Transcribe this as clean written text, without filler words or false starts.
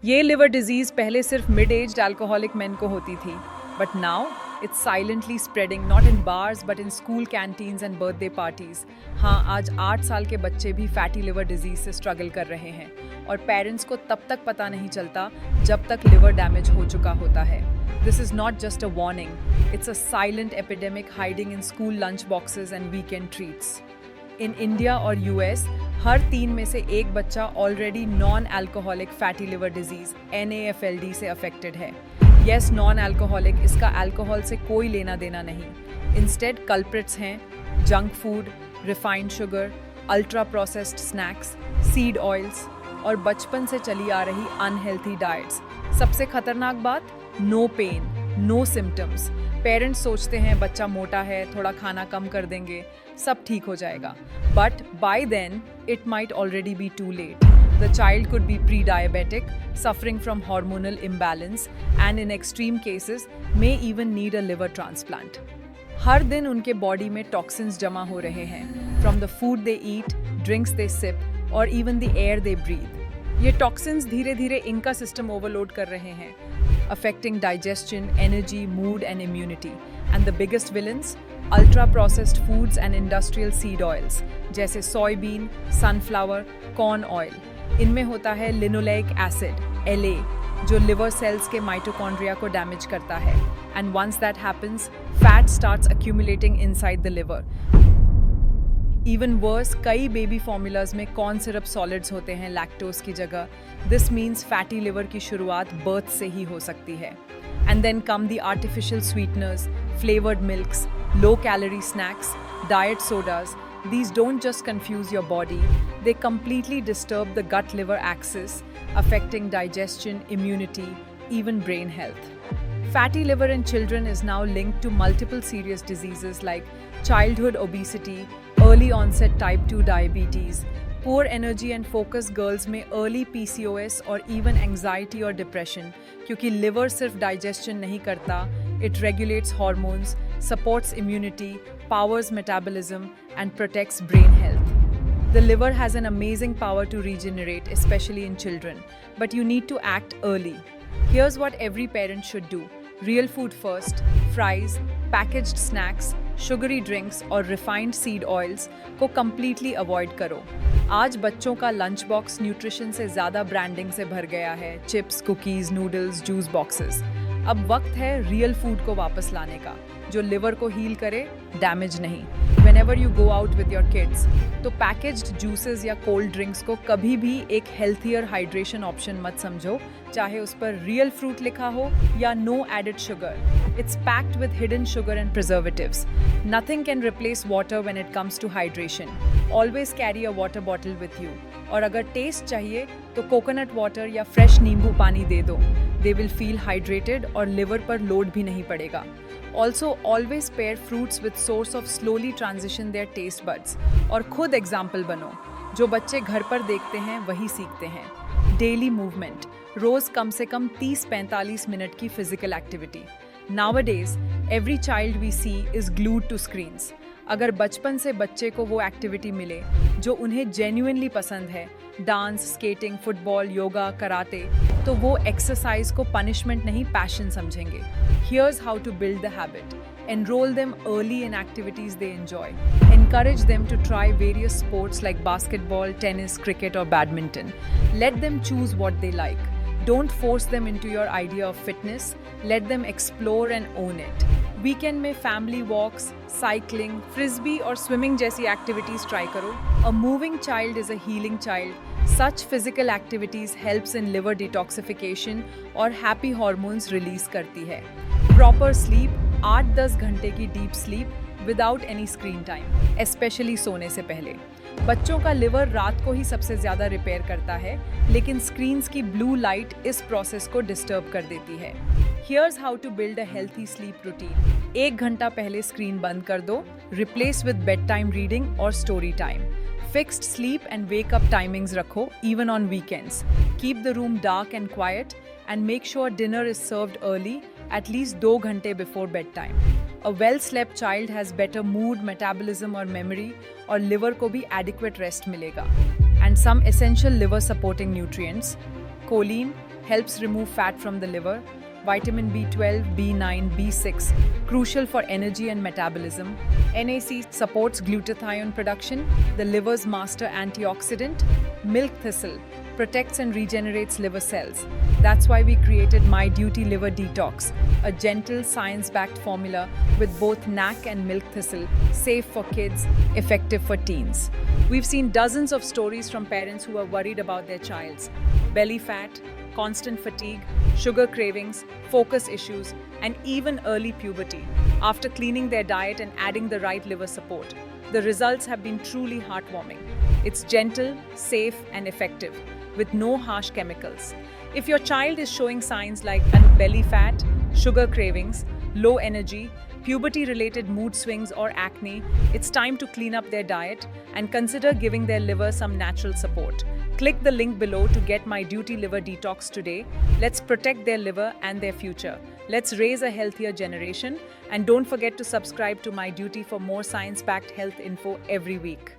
ये liver disease पहले सिर्फ मिड एज्ड अल्कोहलिक मेन को होती थी, but now it's silently spreading not in bars but in school canteens and birthday parties. हाँ, आज 8 साल के बच्चे भी फैटी लिवर डिजीज से स्ट्रगल कर रहे हैं और पेरेंट्स को तब तक पता नहीं चलता जब तक लिवर डैमेज हो चुका होता है। This is not just a warning, it's a silent epidemic hiding in school lunch boxes and weekend treats. In India और US, हर 3 में से एक बच्चा already non alcoholic fatty liver disease NAFLD से अफेक्टेड है। यस, नॉन अल्कोहलिक, इसका alcohol से कोई लेना देना नहीं। इंस्टेड कल्प्रिट्स हैं junk food, refined sugar, ultra processed snacks, seed oils और बचपन से चली आ रही अनहेल्थी डाइट्स। सबसे खतरनाक बात, no pain, no symptoms. Parents सोचते हैं बच्चा मोटा है, थोड़ा खाना कम कर देंगे, सब ठीक हो जाएगा। But by then it might already be too late. The child could be prediabetic, suffering from hormonal imbalance and in extreme cases may even need a liver transplant. हर दिन उनके बॉडी में टॉक्सिन्स जमा हो रहे हैं, from the food they eat, drinks they sip और even the air they breathe. ये टॉक्सिन्स धीरे धीरे इनका सिस्टम ओवरलोड कर रहे हैं, affecting digestion, energy, mood and immunity. And the biggest villains, ultra processed foods and industrial seed oils जैसे soybean, sunflower, corn oil। इनमें होता है लिनोलेइक एसिड LA, जो लिवर सेल्स के माइटोकॉन्ड्रिया को डैमेज करता है। And once that happens, fat starts accumulating inside the liver. Even worse, कई बेबी फॉर्मूलाज में कॉर्न सिरप सॉलिड्स होते हैं लैक्टोज की जगह। दिस मीन्स फैटी लिवर की शुरुआत बर्थ से ही हो सकती है। And then come the artificial sweeteners, flavoured milks, low calorie snacks, diet sodas. These don't just confuse your body, they completely disturb the gut-liver axis, affecting digestion, immunity, even brain health. Fatty liver in children is now linked to multiple serious diseases like childhood obesity, early onset type 2 diabetes, poor energy and focus girls में early PCOS और even anxiety और depression, क्योंकि liver सिर्फ digestion नहीं करता, it regulates hormones, supports immunity, powers metabolism and protects brain health. The liver has an amazing power to regenerate, especially in children, but you need to act early. Here's what every parent should do. Real food first, fries, packaged snacks, sugary drinks और refined seed oils को completely avoid करो। आज बच्चों का lunch box nutrition से ज़्यादा branding से भर गया है, chips, cookies, noodles, juice boxes. अब वक्त है रियल फूड को वापस लाने का, जो लिवर को हील करे, डैमेज नहीं। Whenever you go out with your kids, तो पैकेज्ड जूसेस या कोल्ड ड्रिंक्स को कभी भी एक हेल्थियर हाइड्रेशन ऑप्शन मत समझो, चाहे उस पर रियल फ्रूट लिखा हो या no added sugar. It's packed with hidden sugar and preservatives. Nothing can replace water when it comes to hydration. Always carry a water bottle with you. और अगर टेस्ट चाहिए तो कोकोनट वाटर या fresh नींबू पानी दे दो। They will feel hydrated और liver पर लोड भी नहीं पड़ेगा। Also, always pair fruits with source of slowly transition their taste buds. और खुद एग्जाम्पल बनो, जो बच्चे घर पर देखते हैं वही सीखते हैं। डेली मूवमेंट, रोज कम से कम 30-45 मिनट की physical activity. Nowadays, every child we see is glued to screens. अगर बचपन से बच्चे को वो एक्टिविटी मिले जो उन्हें जेन्युइनली पसंद है, dance, skating, football, yoga, karate, तो वो एक्सरसाइज को पनिशमेंट नहीं पैशन समझेंगे। Here's how to build the habit. Enroll them early in activities they enjoy. Encourage them to try various sports like basketball, tennis, cricket or badminton. Let them choose what they like. Don't force them into your idea of fitness. Let them explore and own it. Weekend में family वॉक्स, cycling, frisbee और swimming जैसी activities try करो। A moving child is a healing child. Such physical activities helps in liver detoxification और happy hormones release करती है। Proper sleep, 8-10 घंटे की deep sleep without any screen time, specially सोने से पहले। बच्चों का लिवर रात को ही सबसे ज़्यादा रिपेयर करता है, लेकिन स्क्रीन्स की ब्लू लाइट इस प्रोसेस को डिस्टर्ब कर देती है। Here's how to build a healthy sleep routine. 1 घंटा पहले स्क्रीन बंद कर दो, replace with bedtime reading और story time. Fixed sleep and wake up timings रखो, even on weekends. Keep the room dark and quiet and make sure dinner is served early, at least 2 घंटे before bedtime. A well-slept child has better mood, metabolism और memory, और liver को भी adequate rest मिलेगा. And some essential liver supporting nutrients, choline, helps remove fat from the liver. Vitamin B12, B9, B6, crucial for energy and metabolism. NAC supports glutathione production, the liver's master antioxidant. Milk thistle protects and regenerates liver cells. That's why we created My Duty Liver Detox, a gentle, science-backed formula with both NAC and milk thistle, safe for kids, effective for teens. We've seen dozens of stories from parents who are worried about their child's belly fat, constant fatigue, sugar cravings, focus issues, and even early puberty after cleaning their diet and adding the right liver support. The results have been truly heartwarming. It's gentle, safe, and effective, with no harsh chemicals. If your child is showing signs like belly fat, sugar cravings, low energy, puberty-related mood swings, or acne, it's time to clean up their diet and consider giving their liver some natural support. Click the link below to get My Duty Liver Detox today. Let's protect their liver and their future. Let's raise a healthier generation. And don't forget to subscribe to My Duty for more science-backed health info every week.